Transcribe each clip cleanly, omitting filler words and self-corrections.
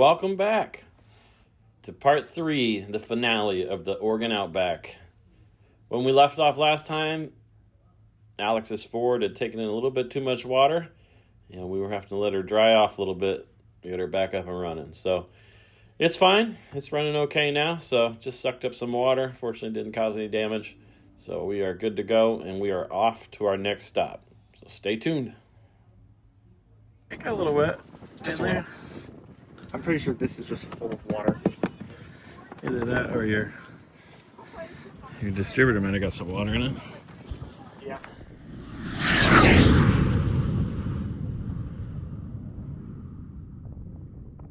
Welcome back to part 3, the finale of the Oregon Outback. When we left off last time, Alex's Ford had taken in a little bit too much water, and we were having to let her dry off a little bit to get her back up and running. So it's fine. It's running okay now. So just sucked up some water. Fortunately, didn't cause any damage. So we are good to go, and we are off to our next stop. So stay tuned. It got a little wet. Just a little. I'm pretty sure this is just full of water. Either that or your distributor might have got some water in it. Yeah.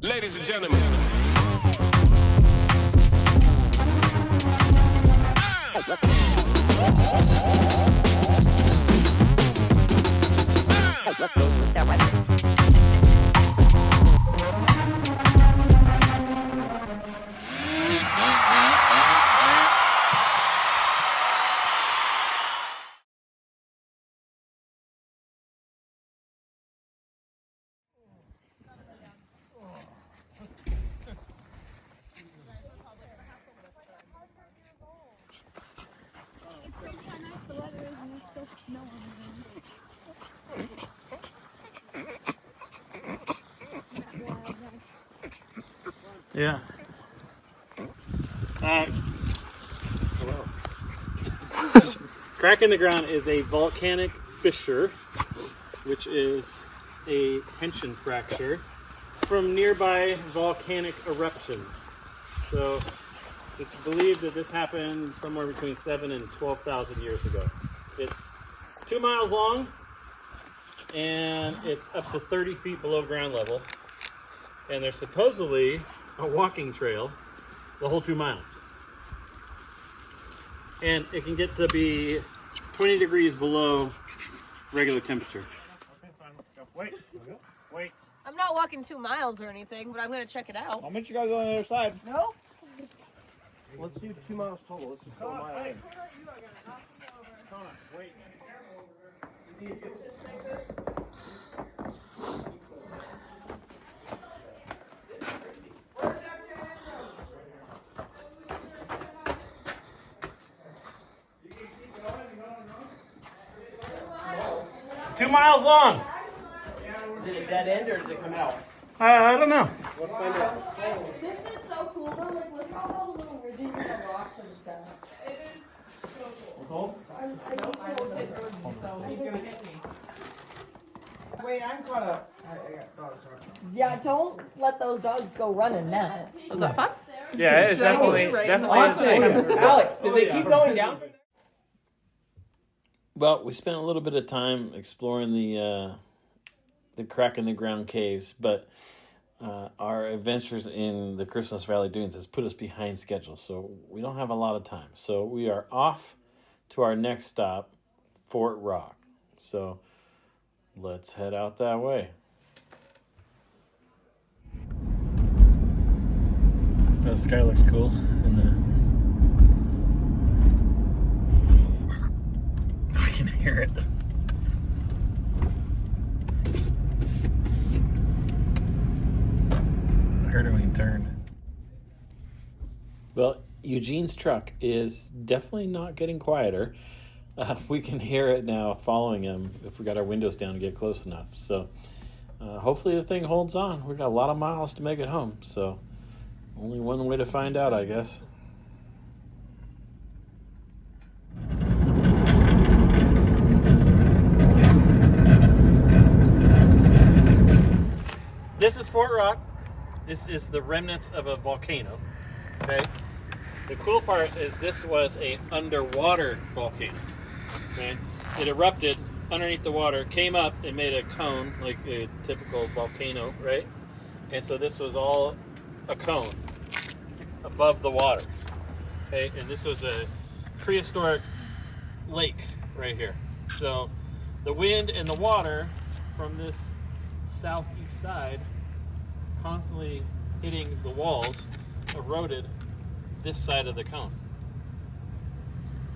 Ladies and gentlemen. Yeah. Hello. Crack in the ground is a volcanic fissure, which is a tension fracture from nearby volcanic eruption. So it's believed that this happened somewhere between 7,000 and 12,000 years ago. It's 2 miles long, and it's up to 30 feet below ground level. And there's supposedly a walking trail the whole 2 miles. And it can get to be 20 degrees below regular temperature. Okay, fine, let's go. Wait. I'm not walking 2 miles or anything, but I'm going to check it out. I'll meet you guys on the other side. No? Let's do 2 miles total. Let's just go a mile in. Connor, wait. It's 2 miles long. Is it a dead end or does it come out? I don't know. Let's find out. This is so cool though. Like, look how all the little ridges and the rocks and stuff. It is so cool. He's gonna hit me. Wait, I'm caught up. I got dogs. Yeah, don't let those dogs go running now. Was that fun? Yeah, it's definitely Austin, Alex, does it keep going down? Well, we spent a little bit of time exploring the crack in the ground caves, but our adventures in the Christmas Valley Dunes has put us behind schedule, so we don't have a lot of time. So we are off to our next stop, Fort Rock. So let's head out that way. The sky looks cool. I can hear it. I heard it when he turned. Well, Eugene's truck is definitely not getting quieter. We can hear it now following him if we got our windows down to get close enough. So hopefully the thing holds on. We've got a lot of miles to make it home. So only one way to find out, I guess. This is Fort Rock. This is the remnants of a volcano. Okay. The cool part is this was a underwater volcano. Okay. It erupted underneath the water, came up and made a cone like a typical volcano, right? And so this was all a cone above the water. Okay. And this was a prehistoric lake right here. So the wind and the water from this southeast side constantly hitting the walls eroded this side of the cone.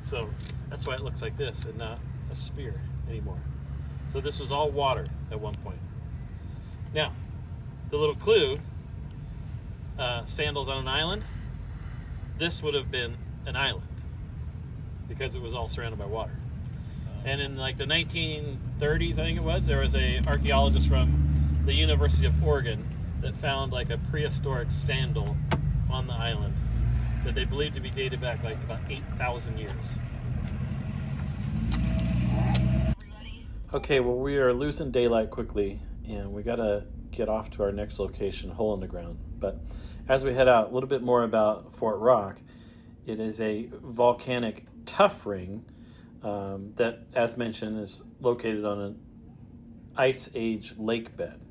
So that's why it looks like this and not a sphere anymore. So this was all water at one point. Now, the little clue sandals on an island, this would have been an island because it was all surrounded by water. And in like the 1930s, I think it was, there was a archaeologist from the University of Oregon that found like a prehistoric sandal on the island that they believed to be dated back like about 8,000 years. Okay, well, we are losing daylight quickly, and we got to get off to our next location, Hole in the Ground. But as we head out, a little bit more about Fort Rock. It is a volcanic tuff ring that, as mentioned, is located on an ice age lake bed.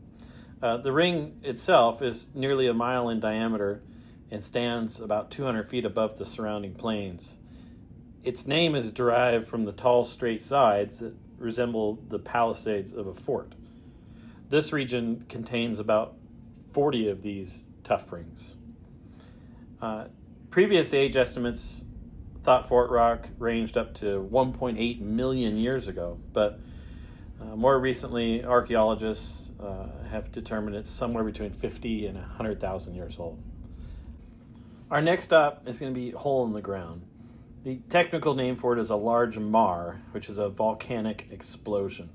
The ring itself is nearly a mile in diameter and stands about 200 feet above the surrounding plains. Its name is derived from the tall, straight sides that resemble the palisades of a fort. This region contains about 40 of these tuff rings. Previous age estimates thought Fort Rock ranged up to 1.8 million years ago, but more recently, archaeologists have determined it's somewhere between 50 and 100,000 years old. Our next stop is going to be Hole in the Ground. The technical name for it is a large maar, which is a volcanic explosion.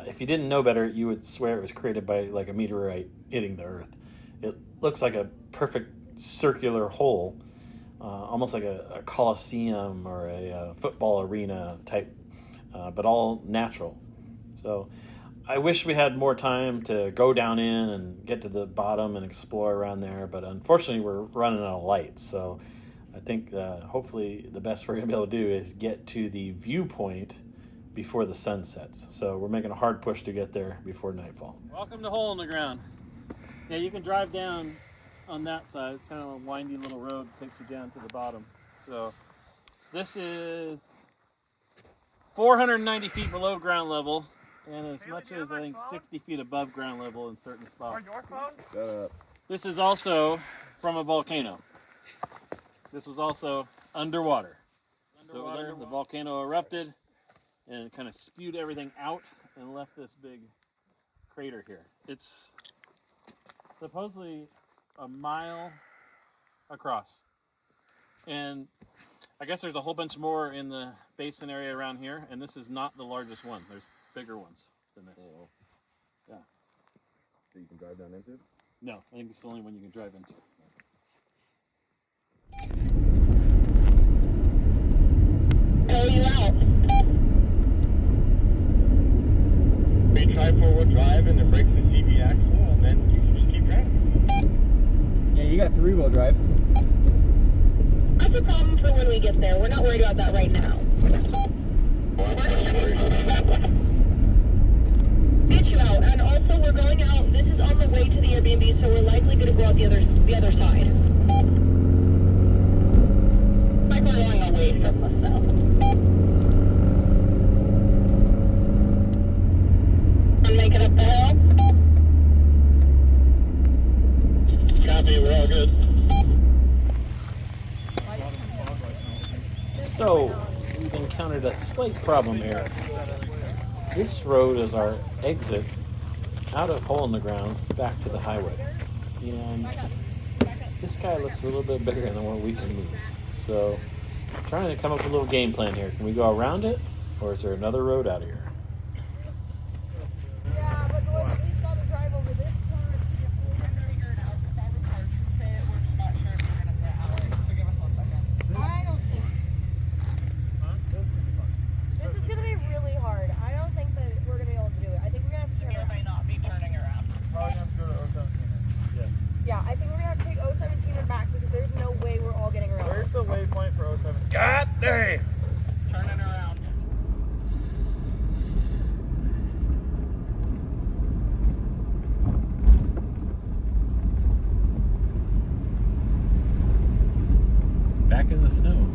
If you didn't know better, you would swear it was created by like a meteorite hitting the Earth. It looks like a perfect circular hole, almost like a coliseum or a football arena type, but all natural. So I wish we had more time to go down in and get to the bottom and explore around there, but unfortunately we're running out of light. So I think hopefully the best we're going to be able to do is get to the viewpoint before the sun sets. So we're making a hard push to get there before nightfall. Welcome to Hole in the Ground. Yeah, you can drive down on that side. It's kind of a windy little road that takes you down to the bottom. So this is 490 feet below ground level and as much as I think 60 feet above ground level in certain spots. This is also from a volcano. This was also underwater. So the volcano erupted and kind of spewed everything out and left this big crater here. It's supposedly a mile across. And I guess there's a whole bunch more in the basin area around here, and this is not the largest one. There's bigger ones than this. Oh. Yeah. So you can drive down into it? No, I think it's the only one you can drive into. Pull you out. We try forward drive and then brake the CV axle, and then you can just keep driving. Yeah, you got 3-wheel drive. That's a problem for when we get there. We're not worried about that right now. Get you out, and also we're going out. This is on the way to the Airbnb, so we're likely going to go out the other side. Like we're going away from us, though. And make it up the hill. Copy, we're all good. So we've encountered a slight problem here. This road is our exit out of Hole in the Ground back to the highway. And this guy looks a little bit bigger than what we can move. So I'm trying to come up with a little game plan here. Can we go around it, or is there another road out of here? Yeah, but at least gotta drive over this part to get forward. Figure it out. If that was hard to fit, we're just not sure if we're gonna fit. Alex, so give us 1 second. I don't think this is gonna be really hard. I don't think that we're gonna be able to do it. I think we're gonna have to turn around. Might not be turning around. Probably have to go to 017. Yeah, I think we're gonna have to take 017 and back because there's no way we're all getting around. Where's the waypoint for 017? God dang! Turning around. Back in the snow.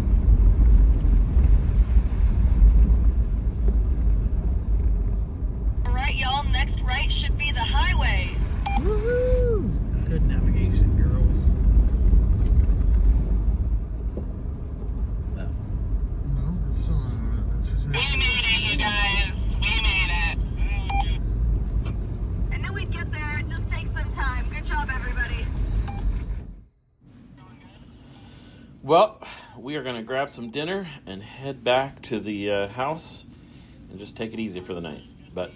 All right, y'all. Next right should be the highway. Woohoo! Good navigation, girls. No. No, it's still We made it, you guys. We made it. I knew we'd get there. It just takes some time. Good job, everybody. Well, we are going to grab some dinner and head back to the house and just take it easy for the night. But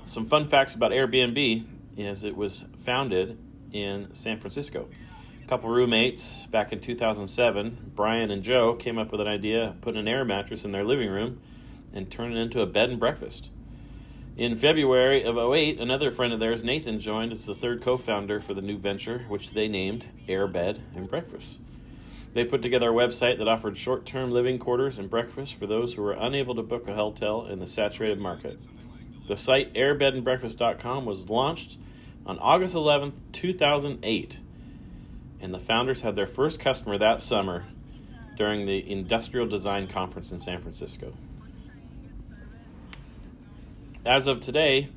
some fun facts about Airbnb is it was founded in San Francisco. A couple roommates back in 2007, Brian and Joe, came up with an idea of putting an air mattress in their living room and turning it into a bed and breakfast. In February of 2008, another friend of theirs, Nathan, joined as the third co-founder for the new venture, which they named Air Bed and Breakfast. They put together a website that offered short-term living quarters and breakfast for those who were unable to book a hotel in the saturated market. The site airbedandbreakfast.com was launched on August 11th, 2008, and the founders had their first customer that summer during the Industrial Design Conference in San Francisco. As of today,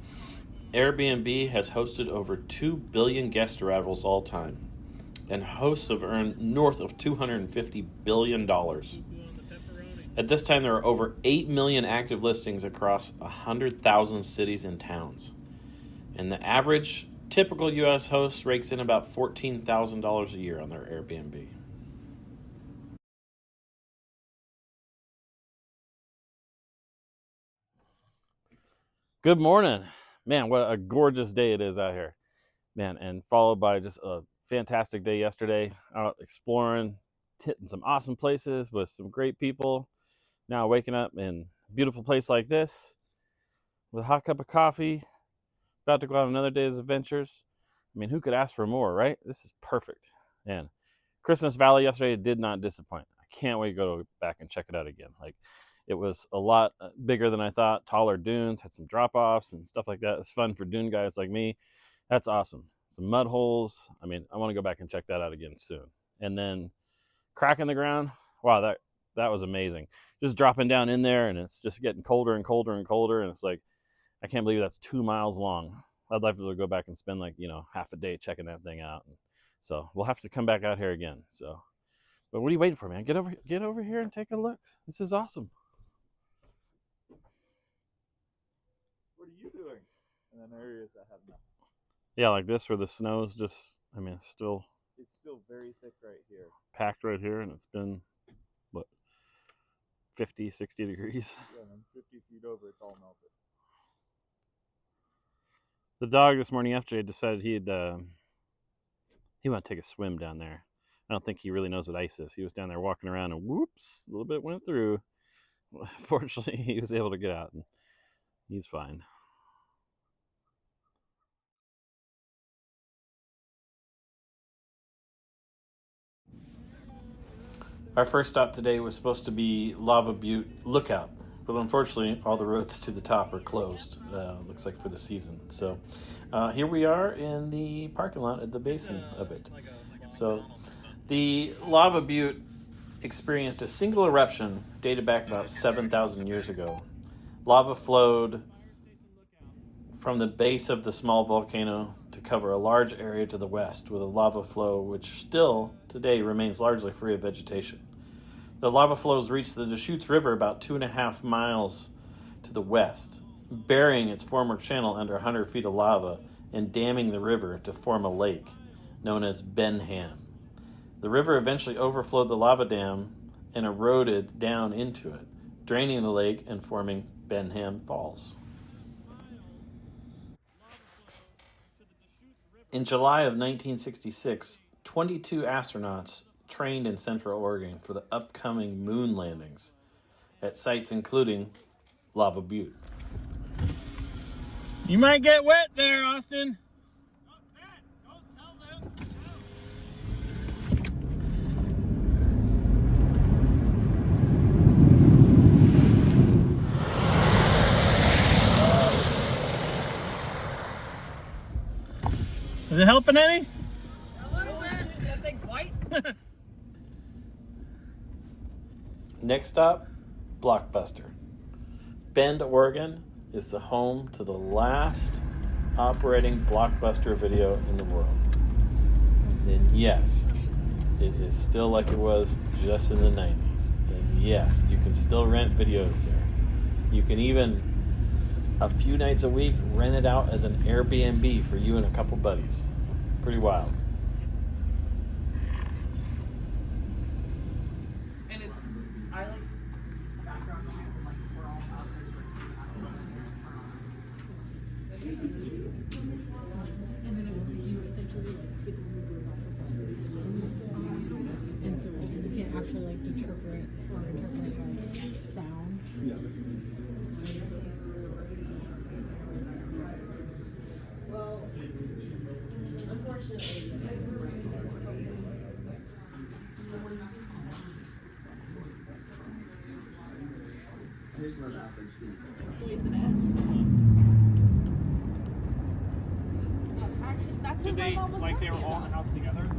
Airbnb has hosted over 2 billion guest arrivals all time, and hosts have earned north of $250 billion. At this time, there are over 8 million active listings across 100,000 cities and towns. And the average typical U.S. host rakes in about $14,000 a year on their Airbnb. Good morning. Man, what a gorgeous day it is out here. Man, and followed by just a fantastic day yesterday, out exploring, hitting some awesome places with some great people. Now waking up in a beautiful place like this with a hot cup of coffee, about to go on another day's adventures. I mean, who could ask for more, right? This is perfect. And Christmas Valley yesterday did not disappoint. I can't wait to go back and check it out again. Like, it was a lot bigger than I thought. Taller dunes, had some drop-offs and stuff like that. It's fun for dune guys like me. That's awesome. Some mud holes. I mean, I want to go back and check that out again soon. And then crack in the ground. Wow, that was amazing. Just dropping down in there, and it's just getting colder and colder and colder. And it's like, I can't believe that's 2 miles long. I'd like to go back and spend half a day checking that thing out. So we'll have to come back out here again. So, but what are you waiting for, man? Get over here and take a look. This is awesome. What are you doing in an areas that have nothing? Yeah, like this where the snow's just, it's still very thick right here. packed right here, and it's been, 50, 60 degrees. Yeah, and then 50 feet over, it's all melted. The dog this morning yesterday decided he wanted to take a swim down there. I don't think he really knows what ice is. He was down there walking around, and whoops, a little bit went through. Fortunately, he was able to get out, and he's fine. Our first stop today was supposed to be Lava Butte Lookout, but unfortunately, all the roads to the top are closed, looks like for the season. So here we are in the parking lot at the basin of it. So the Lava Butte experienced a single eruption dated back about 7,000 years ago. Lava flowed from the base of the small volcano to cover a large area to the west with a lava flow which still today remains largely free of vegetation. The lava flows reach the Deschutes River about 2.5 miles to the west, burying its former channel under 100 feet of lava and damming the river to form a lake known as Benham. The river eventually overflowed the lava dam and eroded down into it, draining the lake and forming Benham Falls. In July of 1966, 22 astronauts trained in Central Oregon for the upcoming moon landings at sites including Lava Butte. You might get wet there, Austin. Is it helping any? A little bit. That thing's white. Next stop, Blockbuster. Bend, Oregon is the home to the last operating Blockbuster video in the world. And yes, it is still like it was just in the 90s. And yes, you can still rent videos there. You can even, a few nights a week, rent it out as an Airbnb for you and a couple buddies. Pretty wild. Well, unfortunately, poisonous. That's Did what my they, mom was like they were talking all in the about. house together?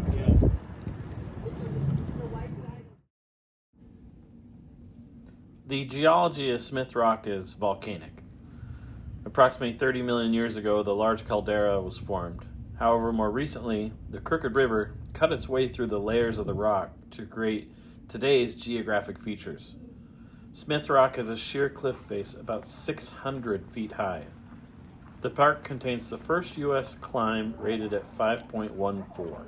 The geology of Smith Rock is volcanic. Approximately 30 million years ago, the large caldera was formed. However, more recently, the Crooked River cut its way through the layers of the rock to create today's geographic features. Smith Rock is a sheer cliff face about 600 feet high. The park contains the first U.S. climb rated at 5.14.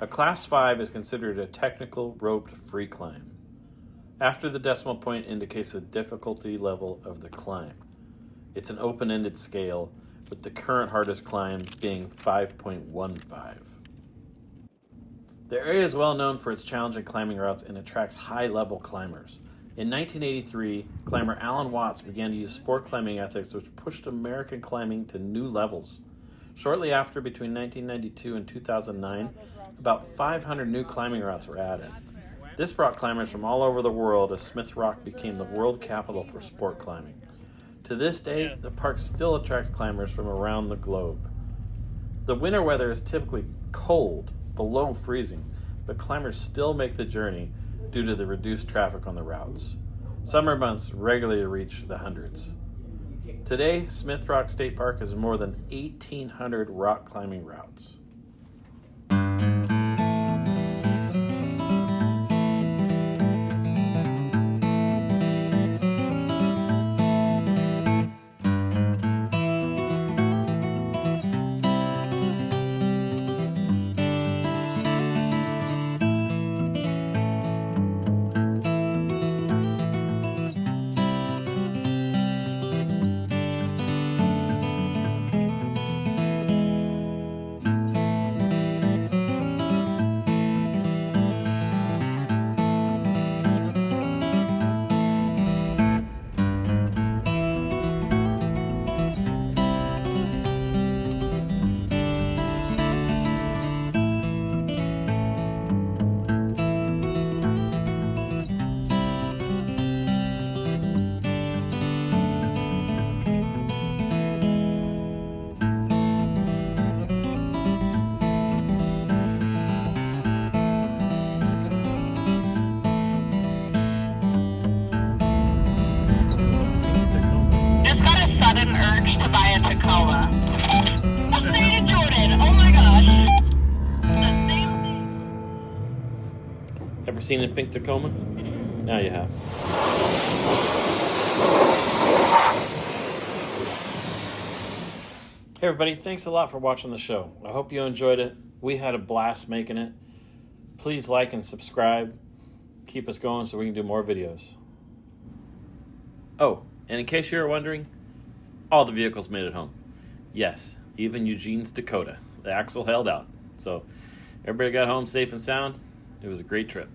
A Class 5 is considered a technical roped free climb. After the decimal point indicates the difficulty level of the climb. It's an open-ended scale, with the current hardest climb being 5.15. The area is well known for its challenging climbing routes and attracts high-level climbers. In 1983, climber Alan Watts began to use sport climbing ethics, which pushed American climbing to new levels. Shortly after, between 1992 and 2009, about 500 new climbing routes were added. This brought climbers from all over the world as Smith Rock became the world capital for sport climbing. To this day, the park still attracts climbers from around the globe. The winter weather is typically cold, below freezing, but climbers still make the journey due to the reduced traffic on the routes. Summer months regularly reach the hundreds. Today, Smith Rock State Park has more than 1,800 rock climbing routes. Just got a sudden urge to buy a Tacoma. Updated Jordan, oh my gosh. The same thing. Ever seen a pink Tacoma? Now you have. Hey everybody, thanks a lot for watching the show. I hope you enjoyed it. We had a blast making it. Please like and subscribe. Keep us going so we can do more videos. Oh, and in case you were wondering, all the vehicles made it home. Yes, even Eugene's Dakota. The axle held out. So everybody got home safe and sound. It was a great trip.